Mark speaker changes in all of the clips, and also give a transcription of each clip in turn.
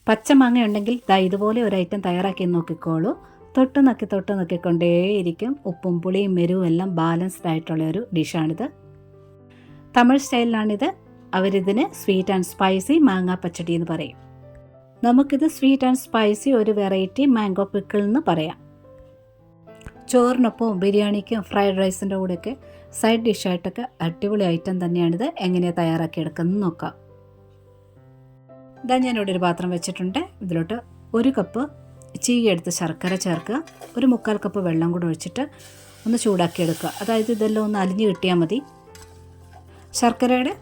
Speaker 1: പച്ചമാങ്ങ ഉണ്ടെങ്കിൽ ഇതുപോലെ ഒരു ഐറ്റം തയ്യാറാക്കി നോക്കിക്കോളൂ. തൊട്ട് നോക്കിക്കൊണ്ടേയിരിക്കും. ഉപ്പും പുളിയും എരിവും എല്ലാം ബാലൻസ്ഡ് ആയിട്ടുള്ള ഒരു ഡിഷാണിത്. തമിഴ് സ്റ്റൈലിലാണിത്. അവരിതിന് സ്വീറ്റ് ആൻഡ് സ്പൈസി മാങ്ങ പച്ചടി എന്ന് പറയും. നമുക്കിത് സ്വീറ്റ് ആൻഡ് സ്പൈസി ഒരു വെറൈറ്റി മാംഗോ പിക്കിൾ എന്ന് പറയാം. ചോറിനൊപ്പം ബിരിയാണിക്കും ഫ്രൈഡ് റൈസിൻ്റെ കൂടെയൊക്കെ സൈഡ് ഡിഷായിട്ടൊക്കെ അടിപൊളി ഐറ്റം തന്നെയാണിത്. എങ്ങനെയാണ് തയ്യാറാക്കിയെടുക്കുന്നത് നോക്കാം. ഞാനിവിടെ ഒരു പാത്രം വെച്ചിട്ടുണ്ട്. ഇതിലോട്ട് 1 കപ്പ് ചീകിയെടുത്ത് ശർക്കര ചേർക്കുക. 1/4 കപ്പ് വെള്ളം കൂടെ ഒഴിച്ചിട്ട് ഒന്ന് ചൂടാക്കിയെടുക്കുക. അതായത് ഇതെല്ലാം ഒന്ന് അലിഞ്ഞ് കിട്ടിയാൽ മതി. ശർക്കരയുടെ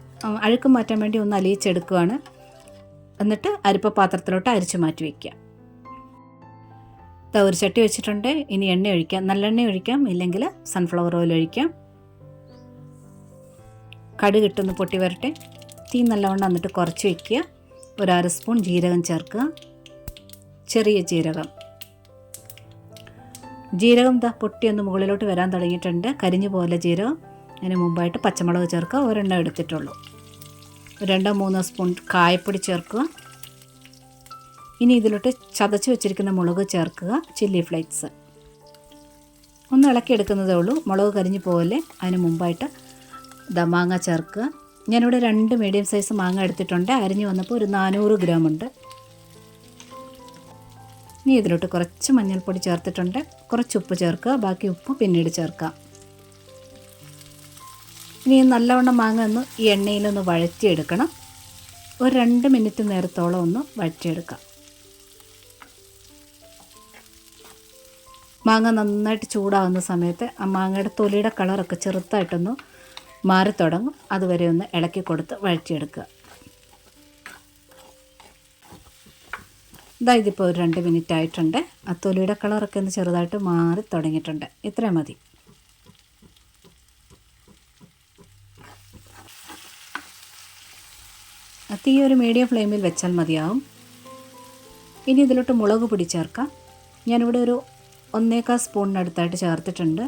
Speaker 1: അഴുക്ക് മാറ്റാൻ വേണ്ടി ഒന്ന് അലിയിച്ചെടുക്കുകയാണ്. എന്നിട്ട് അരിപ്പ പാത്രത്തിലോട്ട് അരിച്ചു മാറ്റി വയ്ക്കുക. ഒരു ചട്ടി വെച്ചിട്ടുണ്ട്. ഇനി എണ്ണ ഒഴിക്കാം. നല്ലെണ്ണ ഒഴിക്കാം, ഇല്ലെങ്കിൽ സൺഫ്ലവർ ഓയിൽ ഒഴിക്കാം. കടുക് ഇട്ടൊന്ന് പൊട്ടി വരട്ടെ. തീ നല്ലവണ്ണം എന്നിട്ട് കുറച്ച് വയ്ക്കുക. 1/2 സ്പൂൺ ജീരകം ചേർക്കുക. ചെറിയ ജീരകം പൊട്ടിയൊന്ന് മുകളിലോട്ട് വരാൻ തുടങ്ങിയിട്ടുണ്ട്. കരിഞ്ഞു പോലെ ജീരകം. അതിന് മുമ്പായിട്ട് പച്ചമുളക് ചേർക്കുക. ഒരെണ്ണം എടുത്തിട്ടുള്ളൂ. 2-3 സ്പൂൺ കായപ്പൊടി ചേർക്കുക. ഇനി ഇതിലോട്ട് ചതച്ച് വെച്ചിരിക്കുന്ന മുളക് ചേർക്കുക. ചില്ലി ഫ്ലേക്സ് ഒന്ന് ഇളക്കിയെടുക്കുന്നതേ ഉള്ളൂ. മുളക് കരിഞ്ഞു പോകല്ലേ. അതിന് മുമ്പായിട്ട് മാങ്ങ ചേർക്കുക. ഞാനിവിടെ 2 മീഡിയം സൈസ് മാങ്ങ എടുത്തിട്ടുണ്ട്. അരിഞ്ഞു വന്നപ്പോൾ ഒരു 400 ഗ്രാം ഉണ്ട്. ഇനി ഇതിലോട്ട് കുറച്ച് മഞ്ഞൾപ്പൊടി ചേർത്തിട്ടുണ്ട്. കുറച്ച് ഉപ്പ് ചേർക്കുക. ബാക്കി ഉപ്പ് പിന്നീട് ചേർക്കാം. ഇനി നല്ലവണ്ണം മാങ്ങ ഒന്ന് ഈ എണ്ണയിലൊന്ന് വഴറ്റിയെടുക്കണം. ഒരു 2 മിനിറ്റ് നേരത്തോളം ഒന്ന് വഴറ്റിയെടുക്കാം. മാങ്ങ നന്നായിട്ട് ചൂടാകുന്ന സമയത്ത് ആ മാങ്ങയുടെ തൊലിയുടെ കളറൊക്കെ ചെറുതായിട്ടൊന്ന് മാറി തുടങ്ങും. അതുവരെ ഒന്ന് ഇളക്കി കൊടുത്ത് വഴറ്റിയെടുക്കുക. ഇതിപ്പോൾ ഒരു 2 മിനിറ്റ് ആയിട്ടുണ്ട്. ആ തൊലിയുടെ കളറൊക്കെ ഒന്ന് ചെറുതായിട്ട് മാറി തുടങ്ങിയിട്ടുണ്ട്. ഇത്രയും മതി. തീ ഒരു മീഡിയം ഫ്ലെയിമിൽ വെച്ചാൽ മതിയാവും. ഇനി ഇതിലോട്ട് മുളക് പൊടി ചേർക്കാം. ഞാനിവിടെ ഒരു 1/4 സ്പൂണിനടുത്തായിട്ട് ചേർത്തിട്ടുണ്ട്.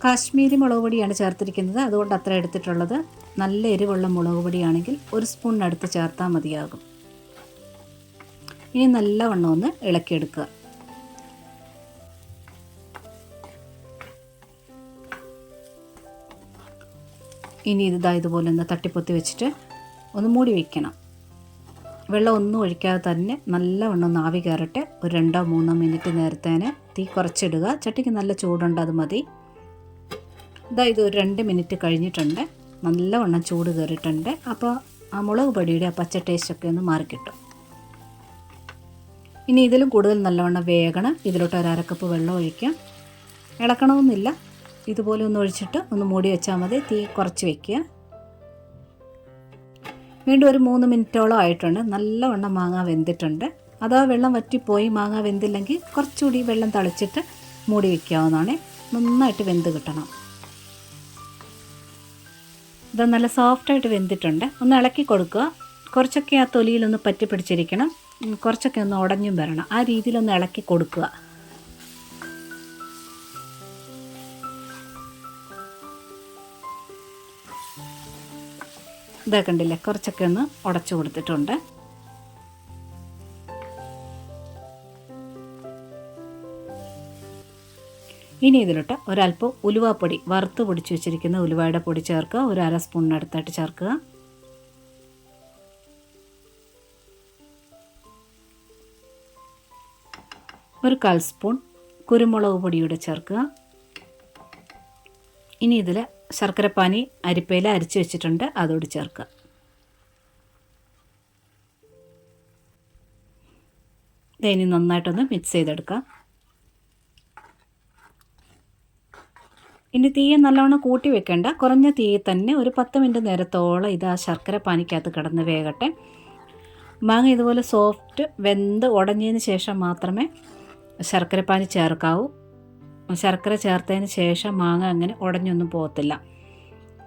Speaker 1: കാശ്മീരി മുളക് പൊടിയാണ് ചേർത്തിരിക്കുന്നത്. അതുകൊണ്ട് അത്ര എടുത്തിട്ടുള്ളത്. നല്ല എരിവുള്ള മുളക് പൊടിയാണെങ്കിൽ 1 സ്പൂണിനടുത്ത് ചേർത്താൽ മതിയാകും. ഇനി നല്ലവണ്ണം ഒന്ന് ഇളക്കിയെടുക്കുക. ഇനി ഇതുപോലെ ഒന്ന് തട്ടിപ്പൊത്തി വെച്ചിട്ട് ഒന്ന് മൂടി വയ്ക്കണം. വെള്ളം ഒന്നും ഒഴിക്കാതെ തന്നെ നല്ലവണ്ണം ഒന്ന് ആവി കയറട്ടെ. ഒരു 2-3 മിനിറ്റ് നേരത്തേന് തീ കുറച്ചിടുക. ചട്ടിക്ക് നല്ല ചൂടുണ്ട്, അത് മതി. ഇത് ഒരു 2 മിനിറ്റ് കഴിഞ്ഞിട്ടുണ്ട്. നല്ലവണ്ണം ചൂട് കയറിയിട്ടുണ്ട്. അപ്പോൾ ആ മുളക് പൊടിയുടെ ആ പച്ച ടേസ്റ്റൊക്കെ ഒന്ന് മാറിക്കിട്ടും. ഇനി ഇതിലും കൂടുതൽ നല്ലവണ്ണം വേകണം. ഇതിലോട്ട് 1/2 കപ്പ് വെള്ളം ഒഴിക്കാം. ഇളക്കണമെന്നില്ല. ഇതുപോലെ ഒന്ന് ഒഴിച്ചിട്ട് ഒന്ന് മൂടി വെച്ചാൽ മതി. തീ കുറച്ച് വയ്ക്കുക. വീണ്ടും ഒരു 3 മിനിറ്റോളം ആയിട്ടുണ്ട്. നല്ലവണ്ണം മാങ്ങ വെന്തിട്ടുണ്ട്. അതാ വെള്ളം വറ്റിപ്പോയി മാങ്ങ വെന്തില്ലെങ്കിൽ കുറച്ചുകൂടി വെള്ളം തളിച്ചിട്ട് മൂടി വയ്ക്കാവുന്നതാണ്. നന്നായിട്ട് വെന്ത് കിട്ടണം. ഇത് നല്ല സോഫ്റ്റായിട്ട് വെന്തിട്ടുണ്ട്. ഒന്ന് ഇളക്കി കൊടുക്കുക. കുറച്ചൊക്കെ ആ തൊലിയിലൊന്ന് പറ്റി പിടിച്ചിരിക്കണം. കുറച്ചൊക്കെ ഒന്ന് ഉടഞ്ഞും വരണം. ആ രീതിയിലൊന്ന് ഇളക്കി കൊടുക്കുക. കണ്ടില്ലേ, കുറച്ചൊക്കെ ഒന്ന് ഉടച്ചു കൊടുത്തിട്ടുണ്ട്. ഇനി ഇതിലോട്ട് ഒരല്പം ഉലുവാപ്പൊടി, വറുത്ത് പൊടിച്ച് വെച്ചിരിക്കുന്ന ഉലുവയുടെ പൊടി ചേർക്കുക. ഒരു 1/2 സ്പൂണിനടുത്തായിട്ട് ചേർക്കുക. ഒരു 1/4 സ്പൂൺ കുരുമുളക് പൊടിയൂടെ ചേർക്കുക. ഇനി ഇതിൽ ശർക്കരപ്പാനി അരിപ്പയിൽ അരിച്ച് വെച്ചിട്ടുണ്ട്, അതോട് ചേർക്കുക. ഇനി നന്നായിട്ടൊന്ന് മിക്സ് ചെയ്തെടുക്കാം. ഇനി തീയെ നല്ലവണ്ണം കൂട്ടി വെക്കേണ്ട. കുറഞ്ഞ തീയിൽ തന്നെ ഒരു 10 മിനിറ്റ് നേരത്തോളം ഇത് ആ ശർക്കര പാനിക്കകത്ത് കിടന്ന് വേകട്ടെ. മാങ്ങ ഇതുപോലെ സോഫ്റ്റ് വെന്ത് ഉടഞ്ഞതിന് ശേഷം മാത്രമേ ശർക്കരപ്പാനി ചേർക്കാവൂ. ശർക്കര ചേർത്തതിന് ശേഷം മാങ്ങ അങ്ങനെ ഉടഞ്ഞൊന്നും പോകത്തില്ല.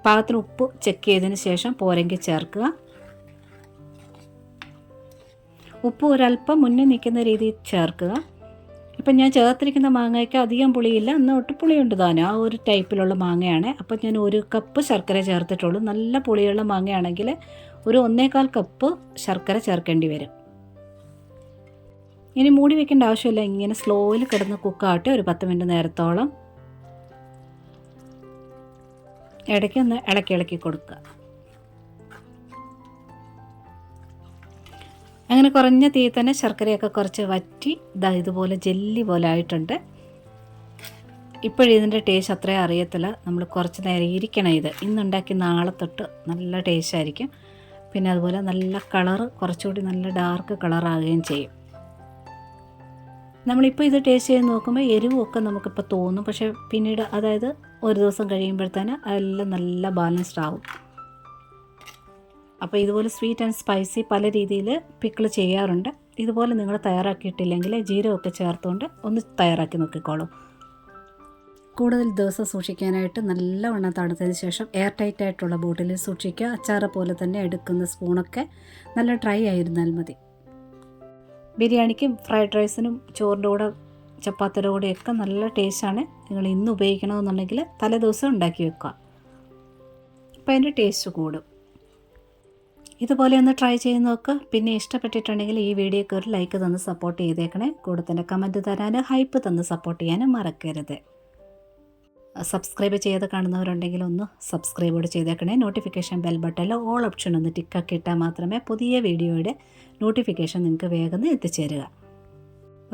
Speaker 1: പാകത്തിന് ഉപ്പ് ചെക്ക് ചെയ്തതിന് ശേഷം പോരെങ്കിൽ ചേർക്കുക. ഉപ്പ് ഒരല്പം മുന്നേ നിൽക്കുന്ന രീതിയിൽ ചേർക്കുക. ഇപ്പം ഞാൻ ചേർത്തിരിക്കുന്ന മാങ്ങയ്ക്ക് അധികം പുളിയില്ല, എന്നാൽ ഒട്ടും പുളിയുണ്ട് താനും. ആ ഒരു ടൈപ്പിലുള്ള മാങ്ങയാണ്. അപ്പം ഞാൻ 1 കപ്പ് ശർക്കര ചേർത്തിട്ടുള്ളൂ. നല്ല പുളിയുള്ള മാങ്ങയാണെങ്കിൽ ഒരു 1.25 കപ്പ് ശർക്കര ചേർക്കേണ്ടി വരും. ഇനി മൂടി വെക്കേണ്ട ആവശ്യമില്ല, ഇങ്ങനെ സ്ലോയിൽ കിടന്ന് കുക്കാവട്ടെ ഒരു 10 മിനിറ്റ് നേരത്തോളം. ഇടയ്ക്കൊന്ന് ഇളക്കി കൊടുക്കുക. അങ്ങനെ കുറഞ്ഞ തീ തന്നെ ശർക്കരയൊക്കെ കുറച്ച് വറ്റി ഇതുപോലെ ജെല്ലി പോലെ ആയിട്ടുണ്ട്. ഇപ്പോഴിതിൻ്റെ ടേസ്റ്റ് അത്രയും അറിയത്തില്ല, നമ്മൾ കുറച്ച് നേരം ഇരിക്കണം. ഇന്നുണ്ടാക്കി നാളെ തൊട്ട് നല്ല ടേസ്റ്റ് ആയിരിക്കും. പിന്നെ അതുപോലെ നല്ല കളറ് കുറച്ചുകൂടി നല്ല ഡാർക്ക് കളറാകുകയും ചെയ്യും. നമ്മളിപ്പോൾ ഇത് ടേസ്റ്റ് ചെയ്ത് നോക്കുമ്പോൾ എരിവൊക്കെ നമുക്കിപ്പോൾ തോന്നും, പക്ഷേ പിന്നീട് അതായത് ഒരു ദിവസം കഴിയുമ്പോഴത്തേന് എല്ലാം നല്ല ബാലൻസ്ഡ് ആവും. അപ്പോൾ ഇതുപോലെ സ്വീറ്റ് ആൻഡ് സ്പൈസി പല രീതിയിൽ പിക്കിൾ ചെയ്യാറുണ്ട്. ഇതുപോലെ നിങ്ങൾ തയ്യാറാക്കിയിട്ടില്ലെങ്കിൽ ജീരകമൊക്കെ ചേർത്തുകൊണ്ട് ഒന്ന് തയ്യാറാക്കി നോക്കിക്കോളൂ. കൂടുതൽ ദിവസം സൂക്ഷിക്കാനായിട്ട് നല്ലവണ്ണം തണുത്തതിന് ശേഷം എയർ ടൈറ്റ് ആയിട്ടുള്ള ബോട്ടിലിൽ സൂക്ഷിക്കുക. അച്ചാറ് പോലെ തന്നെ എടുക്കുന്ന സ്പൂണൊക്കെ നല്ല ഡ്രൈ ആയിരുന്നാൽ മതി. ബിരിയാണിക്കും ഫ്രൈഡ് റൈസിനും ചോറിൻ്റെ കൂടെ ചപ്പാത്തിയുടെ കൂടെയൊക്കെ നല്ല ടേസ്റ്റാണ്. നിങ്ങൾ ഇന്ന് ഉപയോഗിക്കണമെന്നുണ്ടെങ്കിൽ തലേദിവസം ഉണ്ടാക്കി വെക്കുക, അപ്പോൾ അതിൻ്റെ ടേസ്റ്റ് കൂടും. ഇതുപോലെ ഒന്ന് ട്രൈ ചെയ്ത് നോക്കുക. പിന്നെ ഇഷ്ടപ്പെട്ടിട്ടുണ്ടെങ്കിൽ ഈ വീഡിയോക്ക് ഒരു ലൈക്ക് തന്ന് സപ്പോർട്ട് ചെയ്തേക്കണേ. കൂടെ തന്നെ കമൻറ്റ് തരാൻ, ഹൈപ്പ് തന്ന് സപ്പോർട്ട് ചെയ്യാനും മറക്കരുത്. സബ്സ്ക്രൈബ് ചെയ്ത് കാണുന്നവരുണ്ടെങ്കിൽ ഒന്ന് സബ്സ്ക്രൈബ് ചെയ്തേക്കണേ. നോട്ടിഫിക്കേഷൻ ബെൽ ബട്ടണിൽ ഓൾ ഓപ്ഷൻ ഒന്ന് ടിക്കാക്കി ഇട്ടാൽ മാത്രമേ പുതിയ വീഡിയോയുടെ നോട്ടിഫിക്കേഷൻ നിങ്ങൾക്ക് വേഗം എത്തിച്ചേരുക.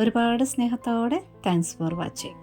Speaker 1: ഒരുപാട് സ്നേഹത്തോടെ താങ്ക്സ് ഫോർ വാച്ചിങ്.